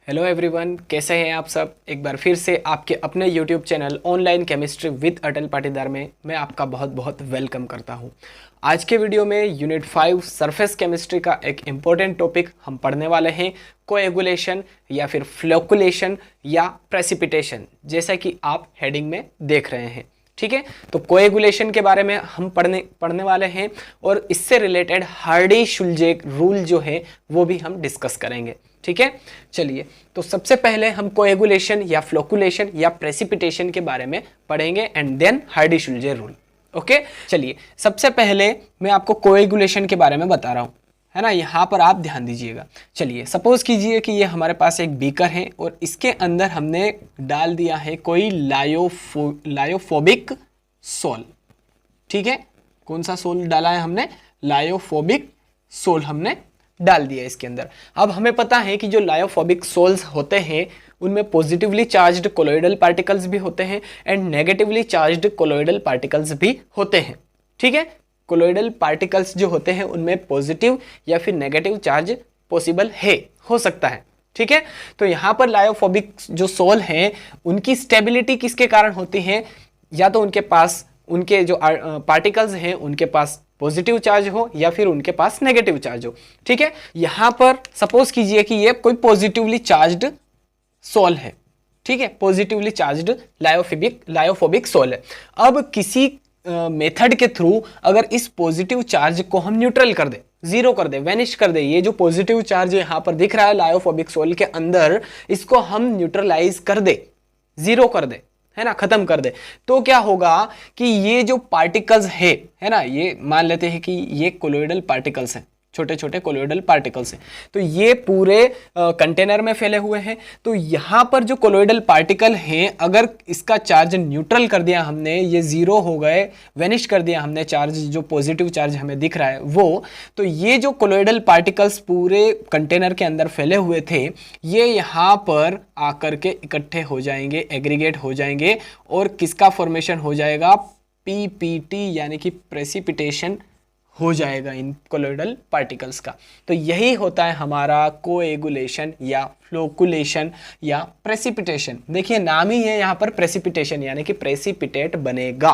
Hello everyone, कैसे हैं आप सब। एक बार फिर से आपके अपने YouTube channel online chemistry with Atal Patidar में मैं आपका बहुत बहुत वेलकम करता हूं। आज के वीडियो में यूनिट 5 सरफेस केमिस्ट्री का एक इम्पोर्टेंट टॉपिक हम पढ़ने वाले हैं, कोएगुलेशन या फिर फ्लोकुलेशन या प्रेसिपिटेशन, जैसा कि आप हेडिंग में देख रहे हैं। ठीक है, तो कोएगुलेशन के बारे में हम पढ़ने वाले हैं और इससे रिलेटेड हार्डी-शुल्जे रूल जो है वो भी हम डिस्कस करेंगे। ठीक है, चलिए तो सबसे पहले हम कोएगुलेशन या फ्लोकुलेशन या प्रेसिपिटेशन के बारे में पढ़ेंगे एंड देन हार्डी-शुल्जे रूल। ओके, चलिए सबसे पहले मैं आपको कोएगुलेशन के बारे में बता रहा हूं, है ना। यहाँ पर आप ध्यान दीजिएगा। चलिए सपोज कीजिए कि ये हमारे पास एक बीकर है और इसके अंदर हमने डाल दिया है कोई लायोफोबिक सोल। ठीक है, कौन सा सोल डाला है हमने? लायोफोबिक सोल हमने डाल दिया इसके अंदर। अब हमें पता है कि जो लायोफोबिक सोल्स होते हैं उनमें पॉजिटिवली चार्ज्ड कोलोइडल पार्टिकल्स भी होते हैं and negatively charged colloidal particles भी होते हैं। ठीक है, कोलोइडल पार्टिकल्स जो होते हैं उनमें पॉजिटिव या फिर नेगेटिव चार्ज पॉसिबल है, हो सकता है। ठीक है, तो यहाँ पर लायोफोबिक जो सोल हैं उनकी स्टेबिलिटी किसके कारण होती है? या तो उनके पास उनके जो पार्टिकल्स हैं उनके पास पॉजिटिव चार्ज हो या फिर उनके पास नेगेटिव चार्ज हो। ठीक है, यहां पर सपोज कीजिए कि ये कोई पॉजिटिवली चार्ज्ड सोल है। ठीक है, पॉजिटिवली चार्ज्ड लायोफोबिक सोल है। अब किसी मेथड के थ्रू अगर इस पॉजिटिव चार्ज को हम न्यूट्रल कर दे, जीरो कर दे, वेनिश कर दे, ये जो पॉजिटिव चार्ज यहां पर दिख रहा है लायोफोबिक सोल के अंदर, इसको हम न्यूट्रलाइज कर दे, जीरो कर दे, है ना, खत्म कर दे, तो क्या होगा कि ये जो पार्टिकल्स है ना, ये मान लेते हैं कि ये कोलोइडल पार्टिकल्स हैं, छोटे छोटे कोलोइडल पार्टिकल्स हैं, तो ये पूरे कंटेनर में फैले हुए हैं। तो यहाँ पर जो कोलोइडल पार्टिकल हैं, अगर इसका चार्ज न्यूट्रल कर दिया हमने, ये जीरो हो गए, वेनिश कर दिया हमने चार्ज, जो पॉजिटिव चार्ज हमें दिख रहा है वो, तो ये जो कोलोइडल पार्टिकल्स पूरे कंटेनर के अंदर फैले हुए थे, ये यहाँ पर आकर के इकट्ठे हो जाएंगे, एग्रीगेट हो जाएंगे और किसका फॉर्मेशन हो जाएगा? पीपीटी यानी कि प्रेसिपिटेशन हो जाएगा इन कोलोइडल पार्टिकल्स का। तो यही होता है हमारा कोएगुलेशन या फ्लोकुलेशन या प्रेसिपिटेशन। देखिए नाम ही है यहाँ पर प्रेसिपिटेशन, यानी कि प्रेसिपिटेट बनेगा,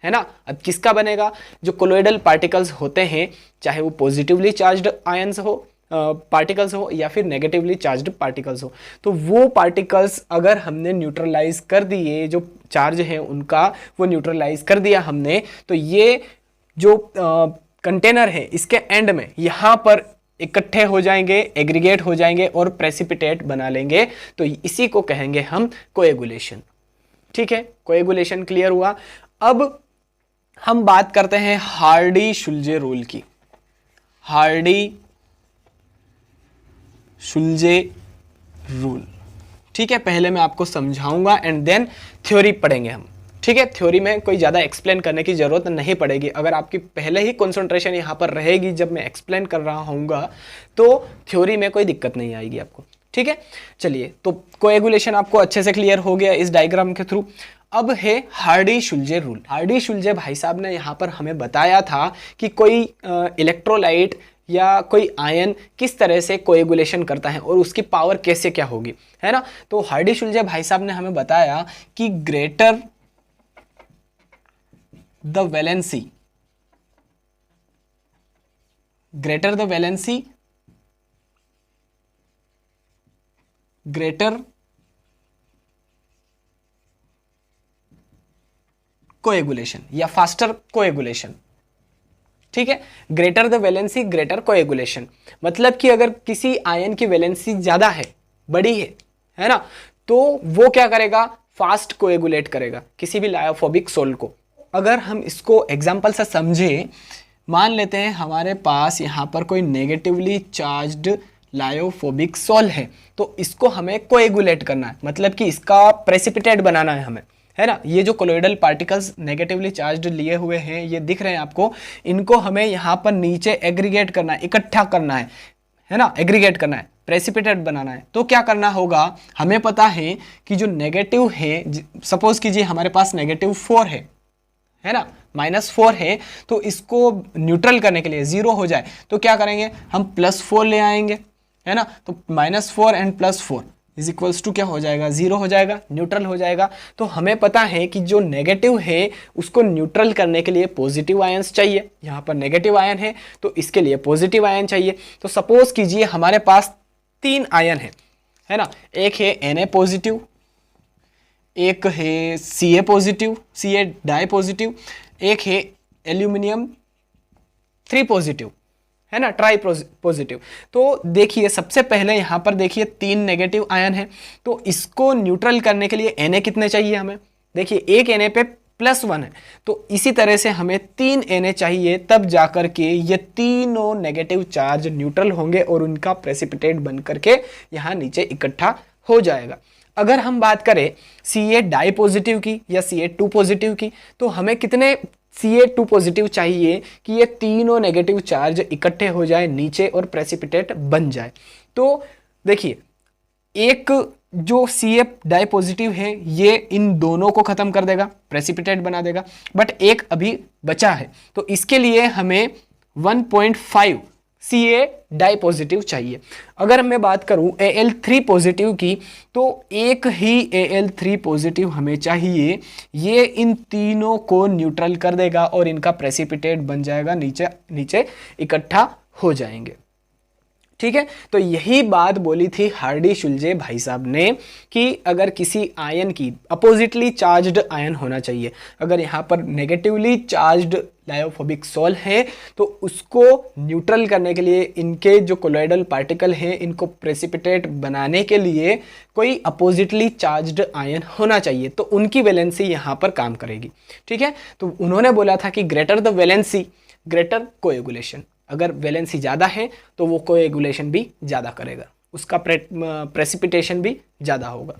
है ना। अब किसका बनेगा? जो कोलोइडल पार्टिकल्स होते हैं, चाहे वो पॉजिटिवली चार्ज्ड आयंस हो, पार्टिकल्स हो या फिर नेगेटिवली चार्ज्ड पार्टिकल्स हो, तो वो पार्टिकल्स अगर हमने न्यूट्रलाइज कर दिए, जो चार्ज है उनका वो न्यूट्रलाइज कर दिया हमने, तो ये जो कंटेनर है इसके एंड में यहाँ पर इकट्ठे हो जाएंगे, एग्रीगेट हो जाएंगे और प्रेसिपिटेट बना लेंगे। तो इसी को कहेंगे हम कोएगुलेशन। ठीक है, कोएगुलेशन क्लियर हुआ। अब हम बात करते हैं हार्डी-शुल्जे रूल की। हार्डी-शुल्जे रूल, ठीक है, पहले मैं आपको समझाऊंगा एंड देन थ्योरी पढ़ेंगे हम। ठीक है, थ्योरी में कोई ज़्यादा एक्सप्लेन करने की ज़रूरत नहीं पड़ेगी। अगर आपकी पहले ही कंसंट्रेशन यहाँ पर रहेगी जब मैं एक्सप्लेन कर रहा होऊंगा, तो थ्योरी में कोई दिक्कत नहीं आएगी आपको। ठीक है, चलिए तो कोएगुलेशन आपको अच्छे से क्लियर हो गया इस डायग्राम के थ्रू। अब है हार्डी-शुल्जे रूल। हार्डी-शुल्जे भाई साहब ने यहाँ पर हमें बताया था कि कोई इलेक्ट्रोलाइट या कोई आयन किस तरह से कोएगुलेशन करता है और उसकी पावर कैसे क्या होगी, है ना। तो हार्डी-शुल्जे भाई साहब ने हमें बताया कि greater the valency, greater the valency, greater coagulation या faster coagulation। ठीक है, greater the valency greater coagulation, मतलब कि अगर किसी आयन की वैलेंसी ज्यादा है, बड़ी है ना, तो वो क्या करेगा? फास्ट कोएगुलेट करेगा किसी भी लायोफोबिक सोल को। अगर हम इसको एग्जाम्पल से समझें, मान लेते हैं हमारे पास यहाँ पर कोई नेगेटिवली चार्ज्ड लायोफोबिक सोल है, तो इसको हमें कोएगुलेट करना है, मतलब कि इसका प्रेसिपिटेट बनाना है हमें, है ना। ये जो कोलोइडल पार्टिकल्स नेगेटिवली चार्ज्ड लिए हुए हैं, ये दिख रहे हैं आपको, इनको हमें यहाँ पर नीचे एग्रीगेट करना है, इकट्ठा करना है ना, एग्रीगेट करना है, प्रेसिपिटेट बनाना है। तो क्या करना होगा? हमें पता है कि जो नेगेटिव है, सपोज कीजिए हमारे पास -4 है ना, -4 है, तो इसको न्यूट्रल करने के लिए, जीरो हो जाए, तो क्या करेंगे? हम +4 ले आएंगे, है ना। तो -4 एंड +4 इज इक्वल्स टू क्या हो जाएगा, 0 हो जाएगा, न्यूट्रल हो जाएगा। तो हमें पता है कि जो नेगेटिव है उसको न्यूट्रल करने के लिए पॉजिटिव आयंस चाहिए। यहाँ पर नेगेटिव आयन है तो इसके लिए पॉजिटिव आयन चाहिए। तो सपोज कीजिए हमारे पास 3 आयन है ना, एक है Na पॉजिटिव, एक है Ca positive, Ca di positive, एक है एल्यूमिनियम 3 पॉजिटिव, है ना, ट्राई पॉजिटिव। तो देखिए सबसे पहले यहाँ पर देखिए 3 नेगेटिव आयन है, तो इसको न्यूट्रल करने के लिए Na कितने चाहिए हमें, देखिए एक Na पे +1 है, तो इसी तरह से हमें 3 Na चाहिए, तब जाकर के ये तीनों नेगेटिव चार्ज न्यूट्रल होंगे और उनका प्रेसिपिटेट बन करके यहाँ नीचे इकट्ठा हो जाएगा। अगर हम बात करें Ca डाई पॉजिटिव की या Ca2 पॉजिटिव की, तो हमें कितने Ca2 पॉजिटिव चाहिए कि ये तीनों नेगेटिव चार्ज इकट्ठे हो जाए नीचे और प्रेसिपिटेट बन जाए। तो देखिए एक जो Ca डाई पॉजिटिव है ये इन दोनों को खत्म कर देगा, प्रेसिपिटेट बना देगा, बट एक अभी बचा है, तो इसके लिए हमें 1.5 Ca डाई पॉजिटिव चाहिए। अगर मैं बात करूं Al3 पॉजिटिव की, तो एक ही Al3 पॉजिटिव हमें चाहिए, ये इन तीनों को न्यूट्रल कर देगा और इनका प्रेसिपिटेट बन जाएगा, नीचे नीचे इकट्ठा हो जाएंगे। ठीक है, तो यही बात बोली थी हार्डी-शुल्जे भाई साहब ने कि अगर किसी आयन की अपोजिटली चार्ज्ड आयन होना चाहिए, अगर यहाँ पर नेगेटिवली चार्ज्ड लायोफोबिक सॉल है तो उसको न्यूट्रल करने के लिए इनके जो कोलॉइडल पार्टिकल हैं इनको प्रेसिपिटेट बनाने के लिए कोई अपोजिटली चार्ज्ड आयन होना चाहिए, तो उनकी वैलेंसी यहाँ पर काम करेगी। ठीक है, तो उन्होंने बोला था कि greater the valency greater coagulation, अगर वैलेंसी ज़्यादा है तो वो कोएगुलेशन भी ज़्यादा करेगा, उसका प्रेसिपिटेशन भी ज़्यादा होगा।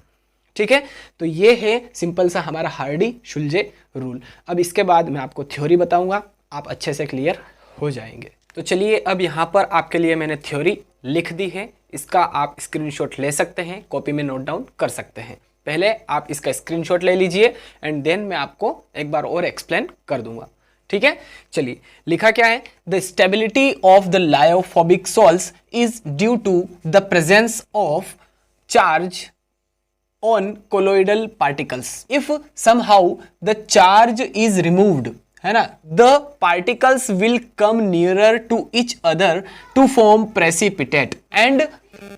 ठीक है, तो ये है सिंपल सा हमारा हार्डी-शुल्जे रूल। अब इसके बाद मैं आपको थ्योरी बताऊंगा, आप अच्छे से क्लियर हो जाएंगे। तो चलिए अब यहाँ पर आपके लिए मैंने थ्योरी लिख दी है, इसका आप स्क्रीनशॉट ले सकते हैं, कॉपी में नोट डाउन कर सकते हैं। पहले आप इसका स्क्रीनशॉट ले लीजिए एंड देन मैं आपको एक बार और एक्सप्लेन कर दूंगा। ठीक है, चलिए लिखा क्या है, the stability of the lyophobic sols is due to the presence of charge on colloidal particles. If somehow the charge is removed, है ना, the particles will come nearer to each other to form precipitate and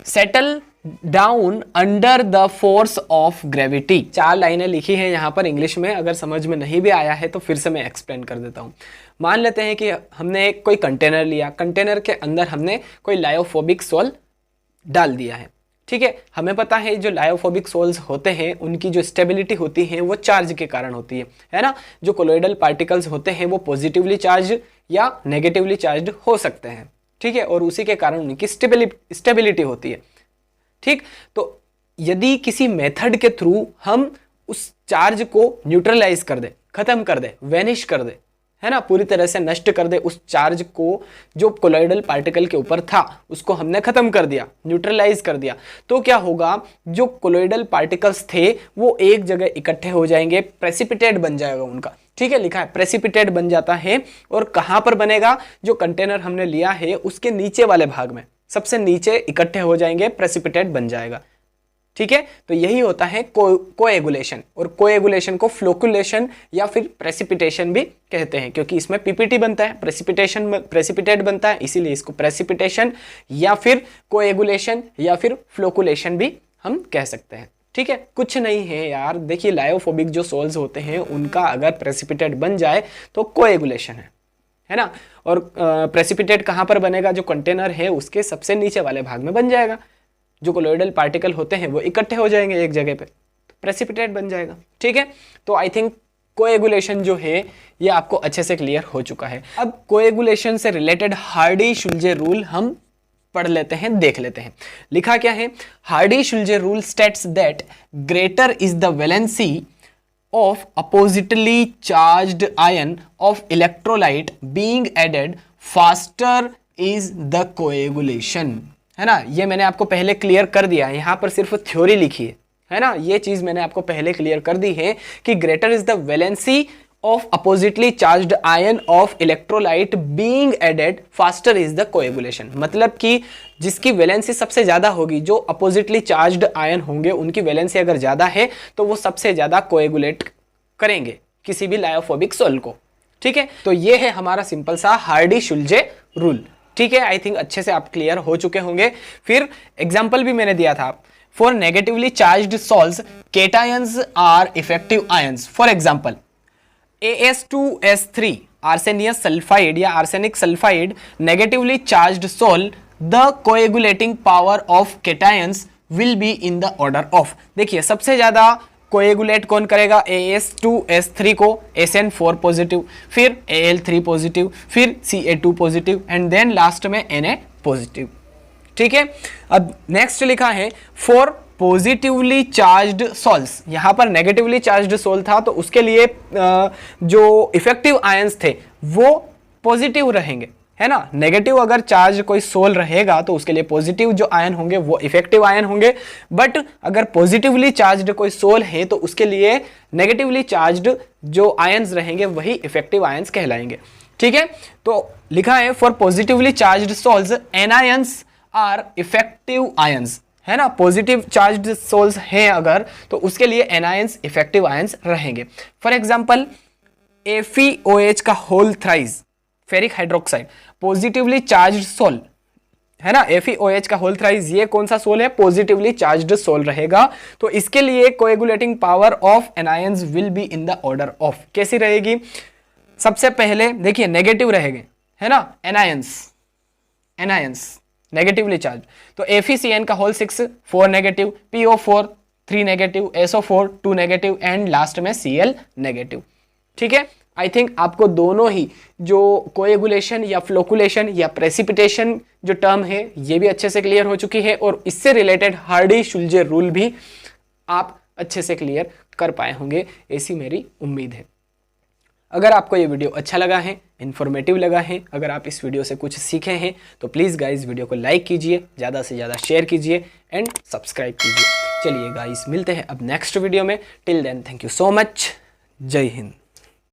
settle down under the force of gravity. 4 लाइनें लिखी हैं यहाँ पर English में, अगर समझ में नहीं भी आया है तो फिर से मैं एक्सप्लेन कर देता हूँ। मान लेते हैं कि हमने कोई कंटेनर लिया, कंटेनर के अंदर हमने कोई लायोफोबिक सॉल डाल दिया है। ठीक है, हमें पता है जो लायोफोबिक सोल्स होते हैं उनकी जो स्टेबिलिटी होती है वो चार्ज के कारण होती है ना। जो कोलॉइडल पार्टिकल्स होते हैं वो पॉजिटिवली चार्ज या नेगेटिवली चार्ज हो सकते हैं। ठीक है, और उसी के कारण उनकी स्टेबिलिटी होती है। ठीक, तो यदि किसी मेथड के थ्रू हम उस चार्ज को न्यूट्रलाइज कर दे, खत्म कर दे, वेनिश कर दे, है ना, पूरी तरह से नष्ट कर दे उस चार्ज को जो कोलॉइडल पार्टिकल के ऊपर था, उसको हमने खत्म कर दिया, न्यूट्रलाइज कर दिया, तो क्या होगा, जो कोलॉइडल पार्टिकल्स थे वो एक जगह इकट्ठे हो जाएंगे, प्रेसिपिटेट बन जाएगा उनका। ठीक है, लिखा है प्रेसिपिटेट बन जाता है, और कहां पर बनेगा, जो कंटेनर हमने लिया है उसके नीचे वाले भाग में, सबसे नीचे इकट्ठे हो जाएंगे, प्रेसिपिटेट बन जाएगा। ठीक है, तो यही होता है कोएगुलेशन, और कोएगुलेशन को फ्लोकुलेशन या फिर प्रेसिपिटेशन भी कहते हैं, क्योंकि इसमें पीपीटी बनता है, प्रेसिपिटेट बनता है, इसीलिए इसको प्रेसिपिटेशन या फिर कोएगुलेशन या फिर फ्लोकुलेशन भी हम कह सकते हैं। ठीक है, कुछ नहीं है यार, देखिए लायोफोबिक जो सोल्स होते हैं उनका अगर प्रेसिपिटेट बन जाए तो कोएगुलेशन है ना, और प्रेसिपिटेट कहाँ पर बनेगा, जो कंटेनर है उसके सबसे नीचे वाले भाग में बन जाएगा। जो कोलॉइडल पार्टिकल होते हैं वो इकट्ठे हो जाएंगे एक जगह पे, तो प्रेसिपिटेट बन जाएगा। ठीक है, तो आई थिंक कोएगुलेशन जो है ये आपको अच्छे से क्लियर हो चुका है। अब कोएगुलेशन से रिलेटेड हार्डी-शुल्जे रूल हम पढ़ लेते हैं, देख लेते हैं। लिखा क्या है, Hardy Schulze rule states that greater is the valency of oppositely charged ion of electrolyte being added faster is the coagulation, है ना। ये मैंने आपको पहले क्लियर कर दिया है, यहाँ पर सिर्फ थ्योरी लिखी है ना, ये चीज मैंने आपको पहले क्लियर कर दी है कि greater is the valency of oppositely charged ion of electrolyte being added faster is the coagulation। मतलब कि जिसकी वैलेंसी सबसे ज्यादा होगी, जो अपोजिटली चार्ज्ड आयन होंगे उनकी वैलेंसी अगर ज्यादा है तो वो सबसे ज्यादा कोएगुलेट करेंगे किसी भी लायोफोबिक सोल को। ठीक है, तो ये है हमारा सिंपल सा हार्डी-शुल्जे रूल। ठीक है, आई थिंक अच्छे से आप क्लियर हो चुके होंगे। फिर एग्जाम्पल भी मैंने दिया था, for negatively charged salts cations are effective ions. For example AS2S3 arsenious sulphide या arsenic sulphide negatively charged sol, the coagulating power of cations will be in the order of. देखिए सबसे ज्यादा कोएगुलेट कौन करेगा, AS2S3 को, SN4 positive, फिर Al3 positive, फिर Ca2 positive and then last में Na पॉजिटिव। ठीक है, अब नेक्स्ट लिखा है फॉर पॉजिटिवली चार्ज्ड सोल्स। यहां पर नेगेटिवली चार्ज्ड सोल था तो उसके लिए जो इफेक्टिव आयंस थे वो पॉजिटिव रहेंगे, है ना। नेगेटिव अगर चार्ज कोई सोल रहेगा तो उसके लिए पॉजिटिव जो आयन होंगे वो इफेक्टिव आयन होंगे, बट अगर पॉजिटिवली चार्ज्ड कोई सोल है तो उसके लिए नेगेटिवली चार्ज्ड जो आयंस रहेंगे वही इफेक्टिव आयंस कहलाएंगे। ठीक है, तो लिखा है for positively charged sols anions are effective ions, है ना। पॉजिटिव चार्ज्ड सोल्स हैं अगर तो उसके लिए एनायंस इफेक्टिव आयंस रहेंगे। फॉर एग्जांपल FeOH का whole thrice ferric hydroxide positively charged sol, है ना। FeOH का होल थ्राइस ये कौन सा सोल है, पॉजिटिवली चार्ज्ड सोल रहेगा। तो इसके लिए coagulating power of anions will be in the order of. कैसी रहेगी, सबसे पहले देखिए नेगेटिव रहेंगे, है ना, एनायंस नेगेटिवली चार्ज, तो FeCN का whole 6 4 negative, PO4 3 negative, SO4 2 negative and last में Cl नेगेटिव। ठीक है, आई थिंक आपको दोनों ही जो कोएगुलेशन या फ्लोकुलेशन या प्रेसिपिटेशन जो टर्म है ये भी अच्छे से क्लियर हो चुकी है और इससे रिलेटेड हार्डी-शुल्जे रूल भी आप अच्छे से क्लियर कर पाए होंगे, ऐसी मेरी उम्मीद है। अगर आपको ये वीडियो अच्छा लगा है, इन्फॉर्मेटिव लगा है, अगर आप इस वीडियो से कुछ सीखे हैं तो प्लीज़ गाइस वीडियो को लाइक कीजिए, ज़्यादा से ज़्यादा शेयर कीजिए एंड सब्सक्राइब कीजिए। चलिए गाइस मिलते हैं अब नेक्स्ट वीडियो में। Till then thank you so much. जय हिंद।